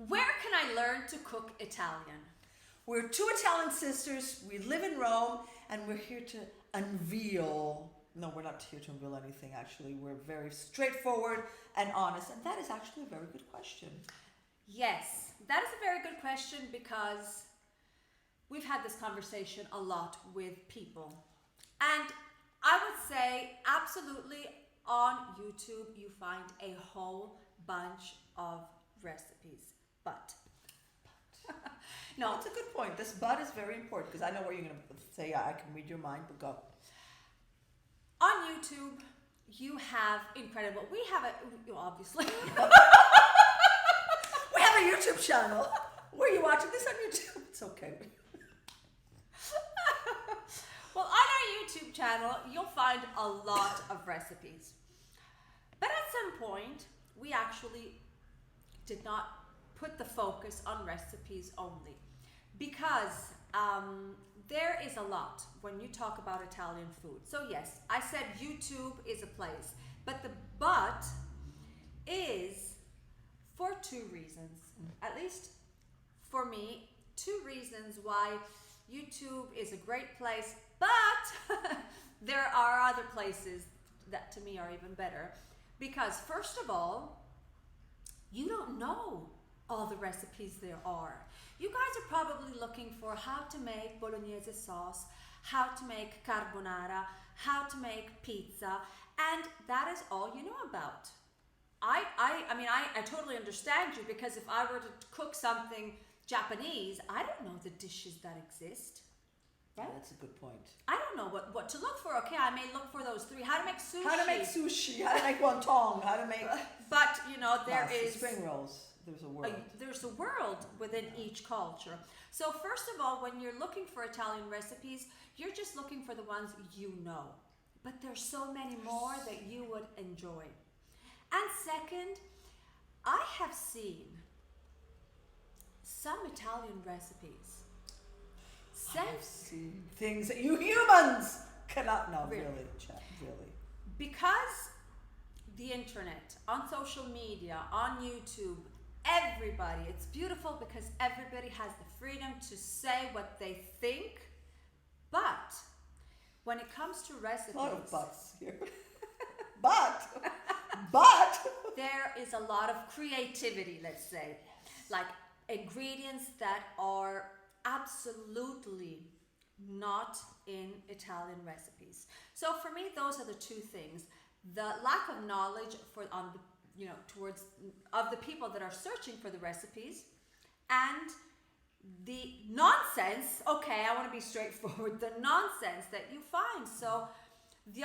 Where can I learn to cook Italian? We're two Italian sisters. We live in Rome, and we're here to unveil. No, we're not here to unveil anything, actually. We're very straightforward and honest. And that is actually a very good question. Yes, that is a very good question because we've had this conversation a lot with people. And I would say, absolutely, on YouTube, you find a whole bunch of recipes. But No, it's a good point. This but is very important because I know what you're going to say. Yeah, I can read your mind, but go. on YouTube, you have incredible. We have it, obviously. We have a YouTube channel. Where are you watching this on YouTube? It's okay. Well, on our YouTube channel, you'll find a lot of recipes. But at some point, we actually did not put the focus on recipes only because there is a lot when you talk about Italian food. So yes, I said YouTube is a place, but the but is for two reasons. At least for me, two reasons why YouTube is a great place, but there are other places that to me are even better. Because first of all, you don't know all the recipes there are. You guys are probably looking for how to make bolognese sauce, how to make carbonara, how to make pizza, and that is all you know about. I totally understand you because if I were to cook something Japanese, I don't know the dishes that exist. Right? That's a good point. I don't know what to look for. Okay, I may look for those three. How to make sushi. How to make sushi, how to make wonton, how to make But there is spring rolls. There's a world. there's a world within each culture. So first of all, when you're looking for Italian recipes, you're just looking for the ones you know. But there's so many more that you would enjoy. And second, I have seen some Italian recipes. I've seen things that you humans cannot know. Really, chat, really. Because the internet, on social media, on YouTube, everybody, it's beautiful because everybody has the freedom to say what they think. But when it comes to recipes, A lot of buts here. but there is a lot of creativity, let's say, like ingredients that are absolutely not in Italian recipes. So for me, those are the two things: the lack of knowledge towards of the people that are searching for the recipes, and the nonsense. Okay, I want to be straightforward. The nonsense that you find. So the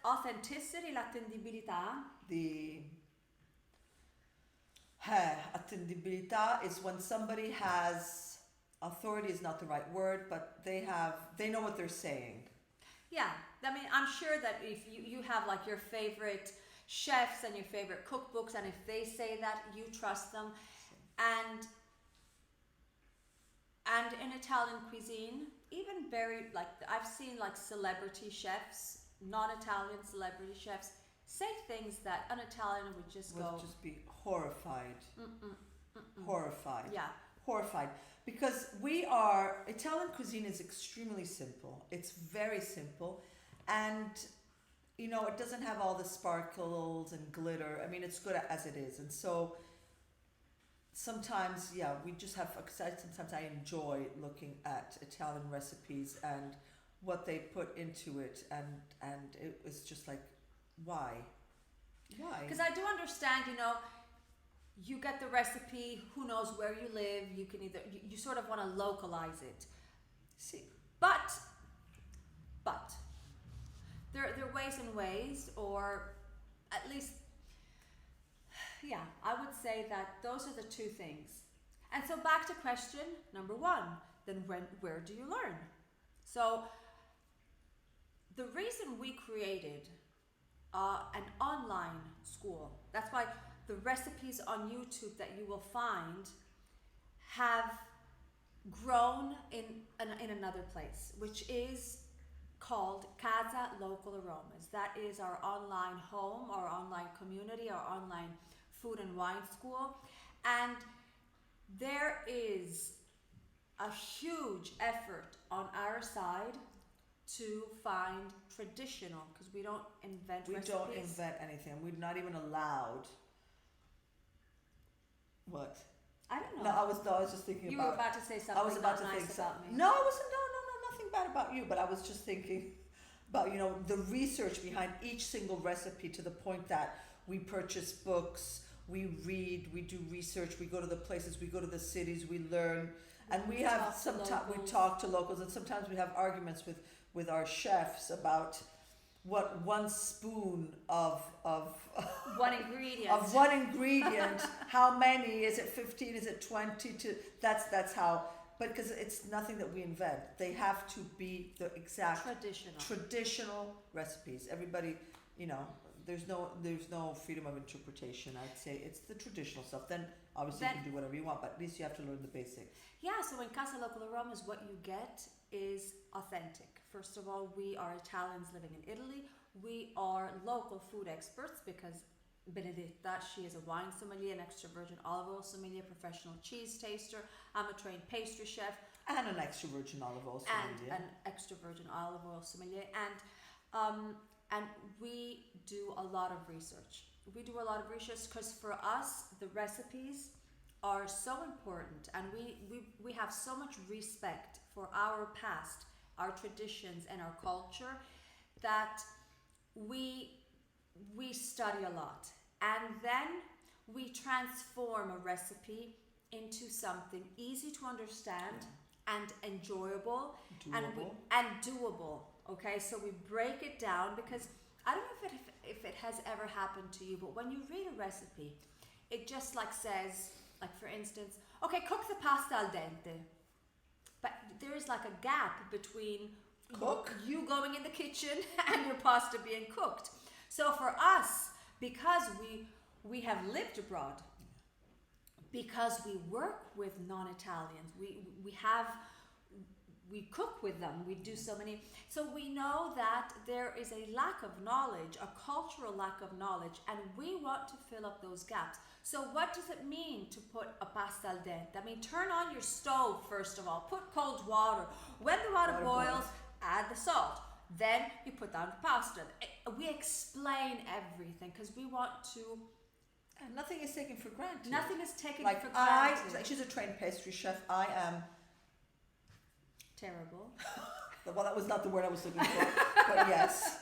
authenticity, l'attendibilità. The attendibilità is when somebody has authority is not the right word, but they know what they're saying. Yeah, I mean, I'm sure that if you have like your favorite chefs and your favorite cookbooks, and if they say that, you trust them. And in Italian cuisine, even very like I've seen like celebrity chefs, non-Italian celebrity chefs say things that an Italian would just be horrified. Horrified. Yeah. Horrified. Because Italian cuisine is extremely simple. It's very simple. And, it doesn't have all the sparkles and glitter. I mean, it's good as it is. And so sometimes, sometimes I enjoy looking at Italian recipes and what they put into it. And it was just like, why? Because I do understand, you get the recipe, who knows where you live, you can you sort of want to localize it. See. But there are ways and ways, or at least, I would say that those are the two things. And so back to question number one, then where do you learn? So the reason we created an online school, that's why the recipes on YouTube that you will find have grown in another place, which is called Casa Local Aromas. That is our online home, our online community, our online food and wine school. And there is a huge effort on our side to find traditional, because we don't invent We recipes. don't invent anything. We're not even allowed. What? I don't No, know. I was just thinking You about. were about to say something I was about not to nice think about something. me. No, I wasn't. No, nothing bad about you. But I was just thinking about the research behind each single recipe, to the point that we purchase books, we read, we do research, we go to the places, we go to the cities, we learn, and we have talk to sometimes we locals. talk to locals, and sometimes we have arguments with our chefs about what one spoon of One ingredient. of one ingredient, how many, is it 15, is it 20, to that's how, but because it's nothing that we invent, they have to be the exact traditional recipes. Everybody, there's no freedom of interpretation. I'd say it's the traditional stuff. Then obviously you can do whatever you want, but at least you have to learn the basics. Yeah, so in Casa Local Aromas, what you get is authentic. First of all, we are Italians living in Italy. We are local food experts, because Benedetta, she is a wine sommelier, an extra virgin olive oil sommelier, professional cheese taster. I'm a trained pastry chef. And an extra virgin olive oil sommelier. And an extra virgin olive oil sommelier. And we do a lot of research. We do a lot of research because for us, the recipes are so important, and we have so much respect for our past, our traditions, and our culture, that we study a lot, and then we transform a recipe into something easy to understand and enjoyable and doable. Okay, so we break it down, because I don't know if it has ever happened to you, but when you read a recipe, it just says, for instance, okay, cook the pasta al dente, but there is a gap between you going in the kitchen and your pasta being cooked. So for us, because we have lived abroad, because we work with non-Italians, we cook with them, we do so many, so we know that there is a lack of knowledge, a cultural lack of knowledge, and we want to fill up those gaps. So what does it mean to put a pasta al dente? I mean, turn on your stove first of all, put cold water. When the water boils, add the salt. Then you put down the pasta. We explain everything because we want to. And nothing is taken for granted. Nothing is taken for granted. She's a trained pastry chef. I am terrible. Well, that was not the word I was looking for, but yes.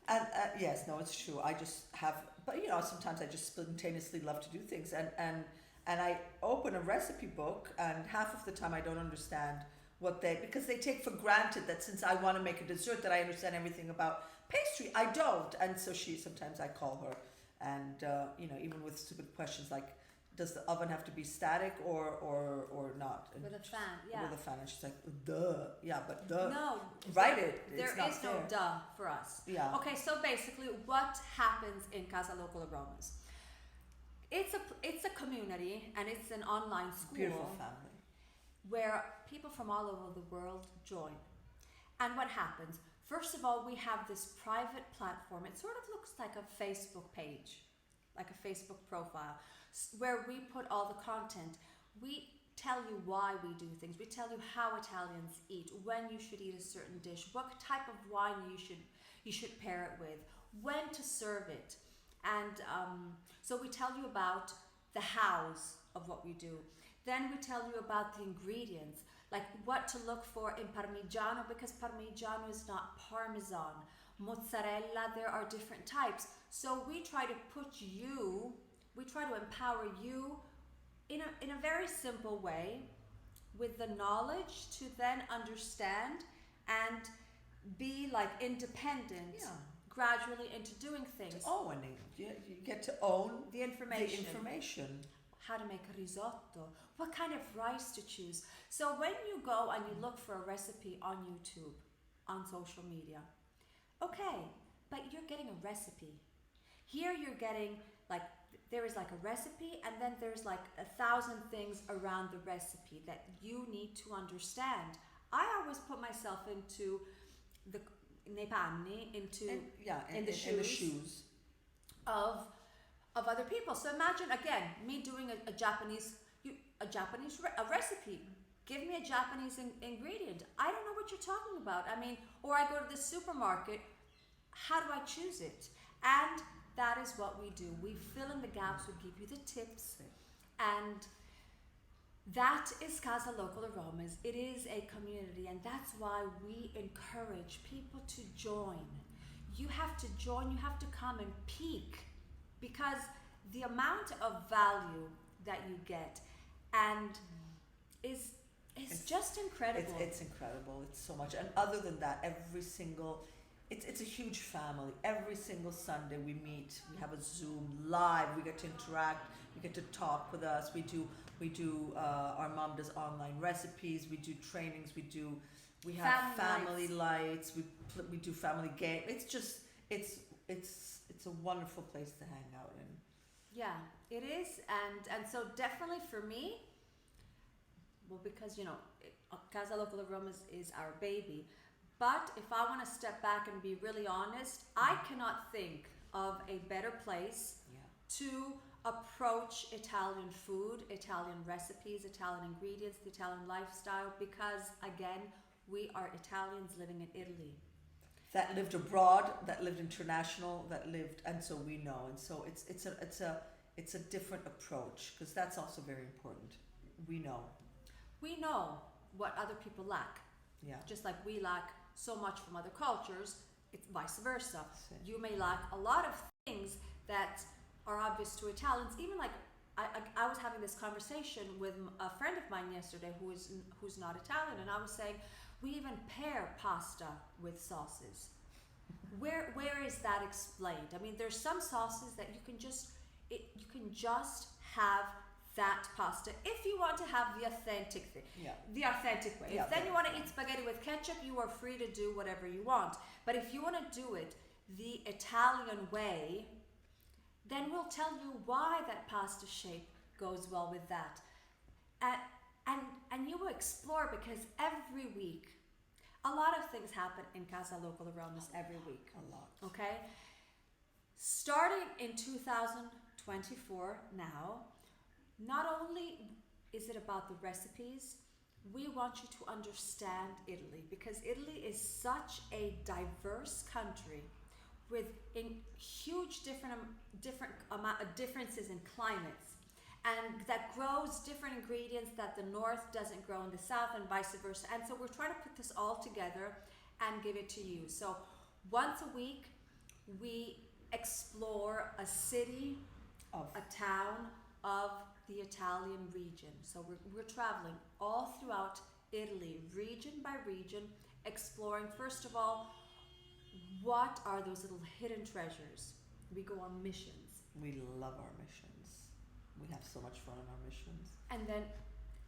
And yes, no, it's true. I just have, but sometimes I just spontaneously love to do things, and I open a recipe book, and half of the time I don't understand because they take for granted that since I want to make a dessert that I understand everything about pastry. I don't, and so sometimes I call her, and even with stupid questions like, does the oven have to be static or not? And with a fan, yeah. With a fan, and she's like, duh, yeah, but duh. No, write it. There is no duh for us. Yeah. Okay, so basically, what happens in Casa Local Aromas? It's a community, and it's an online school. Beautiful family. Where people from all over the world join. And what happens? First of all, we have this private platform. It sort of looks like a Facebook page, like a Facebook profile, where we put all the content. We tell you why we do things. We tell you how Italians eat, when you should eat a certain dish, what type of wine you should pair it with, when to serve it. And so we tell you about the hows of what we do. Then we tell you about the ingredients, like what to look for in Parmigiano, because Parmigiano is not Parmesan. Mozzarella, there are different types. So we try to empower you in a very simple way, with the knowledge to then understand and be independent, gradually into doing things. Owning, you get to own the information. How to make a risotto, what kind of rice to choose. So when you go and you look for a recipe on YouTube, on social media, okay, but you're getting a recipe. Here you're getting there is a recipe, and then there's 1,000 things around the recipe that you need to understand. I always put myself into the nei panni, in the shoes of other people. So imagine again me doing a Japanese. a a recipe. Give me a Japanese ingredient. I don't know what you're talking about. I mean, or I go to the supermarket. How do I choose it? And that is what we do. We fill in the gaps. We give you the tips, and that is Casa Local Aromas. It is a community, and that's why we encourage people to join. You have to join. You have to come and peek, because the amount of value that you get and is just incredible. It's incredible. It's so much. And other than that, it's a huge family. Every single Sunday we meet. We have a Zoom live. We get to interact. We get to talk with us. We do. Our mom does online recipes. We do trainings. We have family lights. We do family game. It's a wonderful place to hang out in. Yeah, it is, and so definitely for me. Well, because Casa Local Aromas is our baby. But if I want to step back and be really honest, I cannot think of a better place to approach Italian food, Italian recipes, Italian ingredients, the Italian lifestyle, because again, we are Italians living in Italy. That lived abroad, that lived international, and so we know. And so it's a different approach, because that's also very important. We know. We know what other people lack. Yeah. Just like we lack so much from other cultures, it's vice versa. Same. You may lack a lot of things that are obvious to Italians. Even like I was having this conversation with a friend of mine yesterday who's not Italian, and I was saying we even pair pasta with sauces. Where is that explained? I mean, there's some sauces that you can just have that pasta if you want to have the authentic thing, the authentic way. If then you want to eat spaghetti with ketchup, you are free to do whatever you want. But if you want to do it the Italian way, then we'll tell you why that pasta shape goes well with that. And you will explore, because every week, a lot of things happen in Casa Local Aromas every week. A lot. Okay? Starting in 2024 now, not only is it about the recipes, we want you to understand Italy, because Italy is such a diverse country with huge differences in climates, and that grows different ingredients that the north doesn't grow in the south, and vice versa. And so we're trying to put this all together and give it to you. So once a week, we explore a city, a town of the Italian region. So we're traveling all throughout Italy, region by region, exploring, first of all, what are those little hidden treasures. We go on missions. We love our missions. We have so much fun on our missions. And then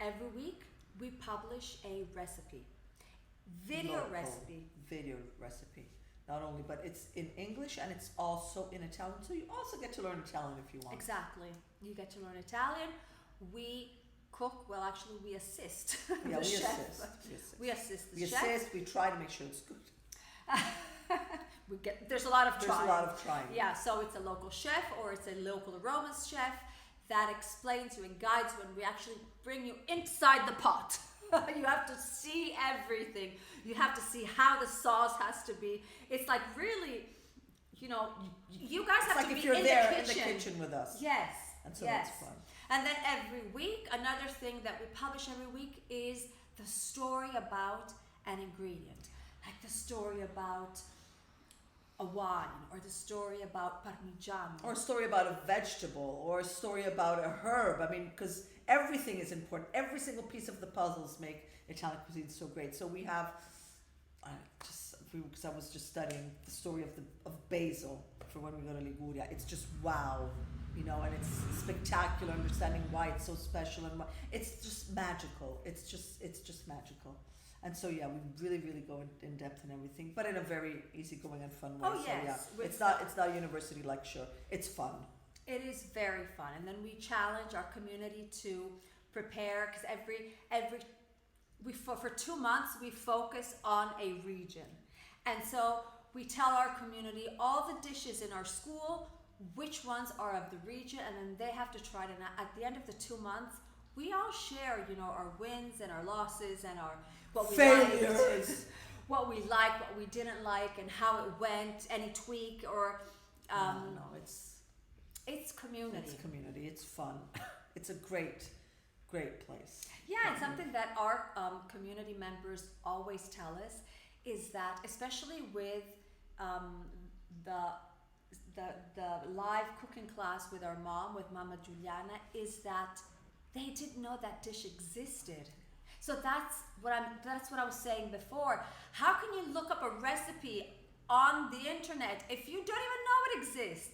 every week we publish a recipe. Video recipe. Not only, but it's in English and it's also in Italian. So you also get to learn Italian if you want. Exactly. You get to learn Italian. We cook, well actually we assist Yeah, the we chef. assist. We assist the We chef. assist, we try to make sure it's good. There's a lot of trying. There's a lot of trying. Yeah, so it's a local chef or it's a local aromas chef that explains you and guides you, and we actually bring you inside the pot. You have to see everything. You have to see how the sauce has to be. It's like really, you guys have like to if be you're in there the in the kitchen. kitchen with us. Yes. And so yes. that's fun. And then every week, another thing that we publish every week is the story about an ingredient. Like the story about a wine, or the story about parmigiano. Or a story about a vegetable, or a story about a herb. I mean, because everything is important. Every single piece of the puzzles make Italian cuisine so great. So we have, because I was just studying the story of basil for when we go to Liguria. It's just wow, and it's spectacular understanding why it's so special, and why it's just magical. It's just magical. And so yeah, we really, really go in depth in everything, but in a very easygoing and fun way. Oh yes, so, yeah, it's not a university lecture. It's fun. It is very fun, and then we challenge our community to prepare, because for 2 months we focus on a region, and so we tell our community all the dishes in our school, which ones are of the region, and then they have to try it. And at the end of the 2 months, we all share, our wins and our losses and our what we Failures. liked, what we liked, what we didn't like, and how it went, any tweak or No, it's community. it's community. It's fun. It's a great place. Yeah, and something that our community members always tell us is that, especially with the live cooking class with our mom, with Mama Giuliana, is that they didn't know that dish existed. So that's what I was saying before. How can you look up a recipe on the internet if you don't even know it exists?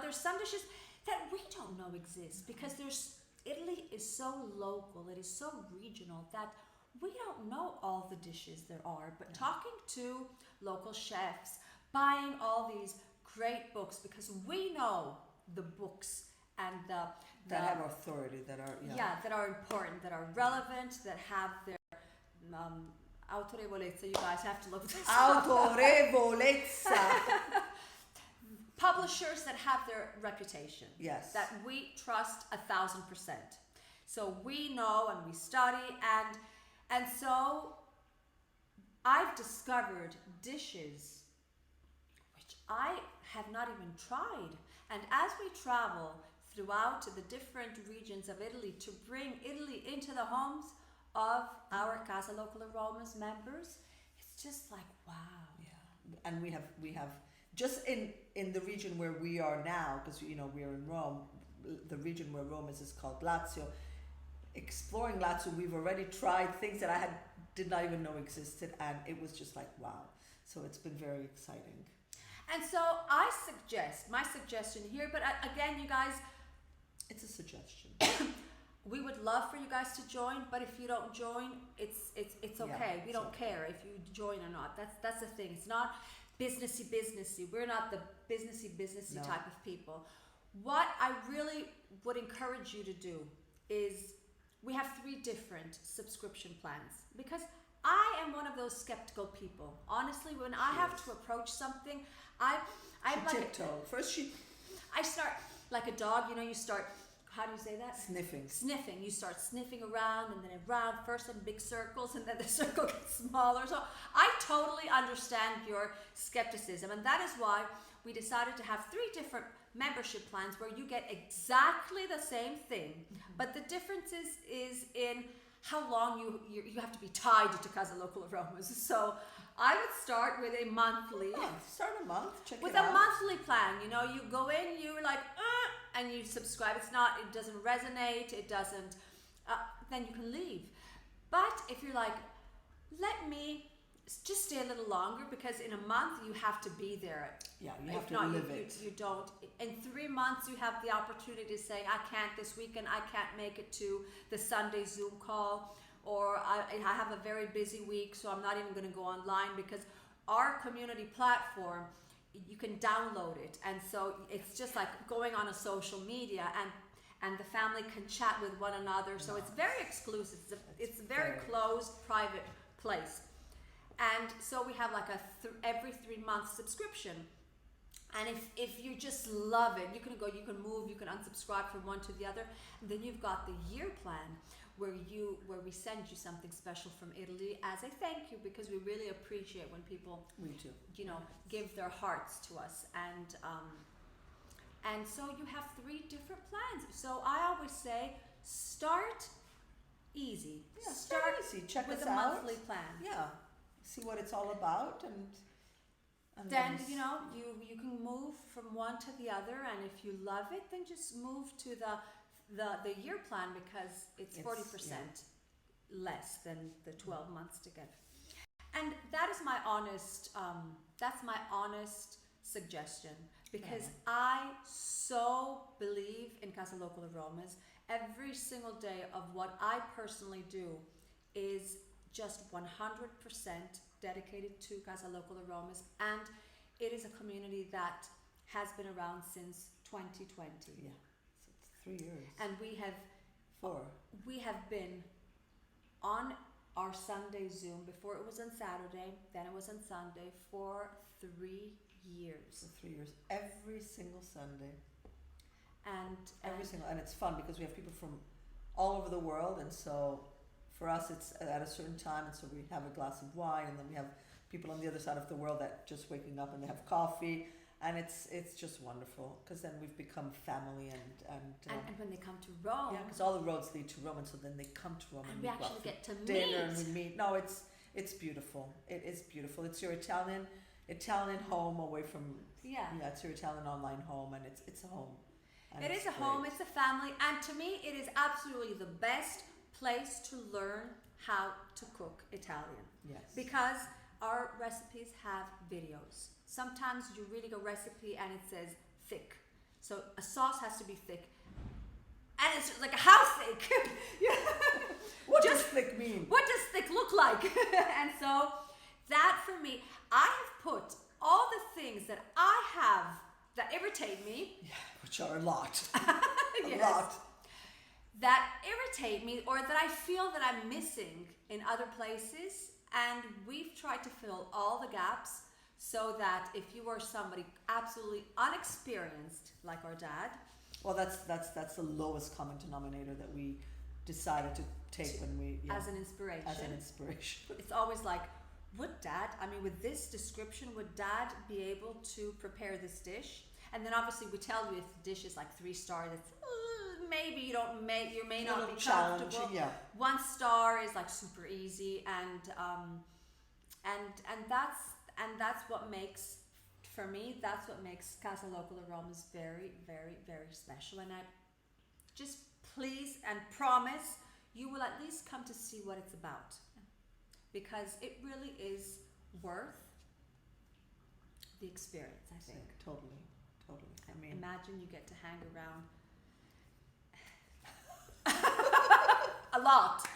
There's some dishes that we don't know exist because Italy is so local, it is so regional that we don't know all the dishes there are. But talking to local chefs, buying all these great books, because we know the books and that have authority, that are that are important, that are relevant, that have their autorevolezza. You guys have to look this up. Autorevolezza. Publishers that have their reputation. Yes. That we trust 1,000%. So we know and we study and so I've discovered dishes which I have not even tried. And as we travel throughout the different regions of Italy to bring Italy into the homes of our Casa Local Aromas members, it's just like, wow. Yeah. And we have just in the region where we are now, because we are in Rome, the region where Rome is called Lazio. Exploring Lazio, we've already tried things that I did not even know existed, and it was just like, wow. So it's been very exciting. And so my suggestion here, but again, you guys, it's a suggestion. We would love for you guys to join, but if you don't join, it's okay. We don't care if you join or not. That's the thing. It's not businessy. We're not the businessy No. type of people. What I really would encourage you to do is we have 3 different subscription plans, because I am one of those skeptical people. Honestly, when I have to approach something, I'm like tiptoe. I start like a dog. You start. How do you say that? Sniffing. You start sniffing around and then around, first in big circles and then the circle gets smaller. So I totally understand your skepticism, and that is why we decided to have 3 different membership plans where you get exactly the same thing, but the difference is in how long you have to be tied to Casa Local Aromas. So I would start with a monthly. Start a month. Check with it out. a monthly plan. You go in, you're like, and you subscribe. It doesn't resonate. It doesn't. Then you can leave. But if you're like, let me just stay a little longer, because in a month you have to be there. Yeah, you have If to not, live you, it. You don't. In 3 months, you have the opportunity to say, I can't this weekend. I can't make it to the Sunday Zoom call, or I have a very busy week, so I'm not even going to go online, because our community platform, you can download it, and so it's just like going on a social media, and the family can chat with one another. So it's very exclusive. It's a very closed, private place. And so we have like every 3 month subscription. And if you just love it, you can move, you can unsubscribe from one to the other. And then you've got the year plan where we send you something special from Italy as a thank you, because we really appreciate when people give their hearts to us. And so you have 3 different plans. So I always say, start easy. Yeah, start easy. Check with us a out. monthly plan. Yeah. See what it's all about, and then you can move from one to the other, and if you love it, then just move to the year plan, because it's 40% less than the 12 months to get. And that is my honest suggestion, because I so believe in Casa Local Aromas. Every single day of what I personally do is just 100% dedicated to Casa Local Aromas, and it is a community that has been around since 2020. Yeah, so it's 3 years. And we have 4. We have been on our Sunday Zoom. Before it was on Saturday, then it was on Sunday, for 3 years. So 3 years, every single Sunday. And And it's fun because we have people from all over the world, and so for us it's at a certain time, and so we have a glass of wine, and then we have people on the other side of the world that just waking up and they have coffee, and it's just wonderful because then we've become family, and when they come to Rome, yeah, because all the roads lead to Rome, and so then they come to Rome, and we actually get to dinner meet. and we meet. No, it's beautiful. It is beautiful. It's your Italian home away from it's your Italian online home, and it's a home. And it is a home, it's a family, and to me it is absolutely the best place to learn how to cook Italian. Yes. Because our recipes have videos. Sometimes you read a recipe and it says thick. So a sauce has to be thick. And it's like, how thick? What does thick mean? What does thick look like? And so that for me, I have put all the things that I have that irritate me. Yeah, which are a lot. Yes. A lot. That irritate me or that I feel that I'm missing in other places. And we've tried to fill all the gaps so that if you are somebody absolutely unexperienced, like our dad. Well, that's the lowest common denominator that we decided to take when we as an inspiration. As an inspiration. It's always like, would Dad? I mean, with this description, would Dad be able to prepare this dish? And then obviously we tell you if the dish is like 3-star, that's maybe you may not be comfortable. Yeah. 1-star is like super easy, and that's what makes, for me, that's what makes Casa Local Aromas very, very, very special. And I just please and promise you will at least come to see what it's about, because it really is worth the experience, I think. Totally. I mean, imagine you get to hang around a lot.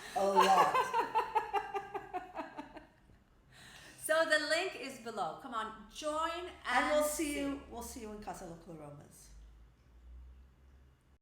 So the link is below. Come on, join and we'll see you in Casa Local Aromas.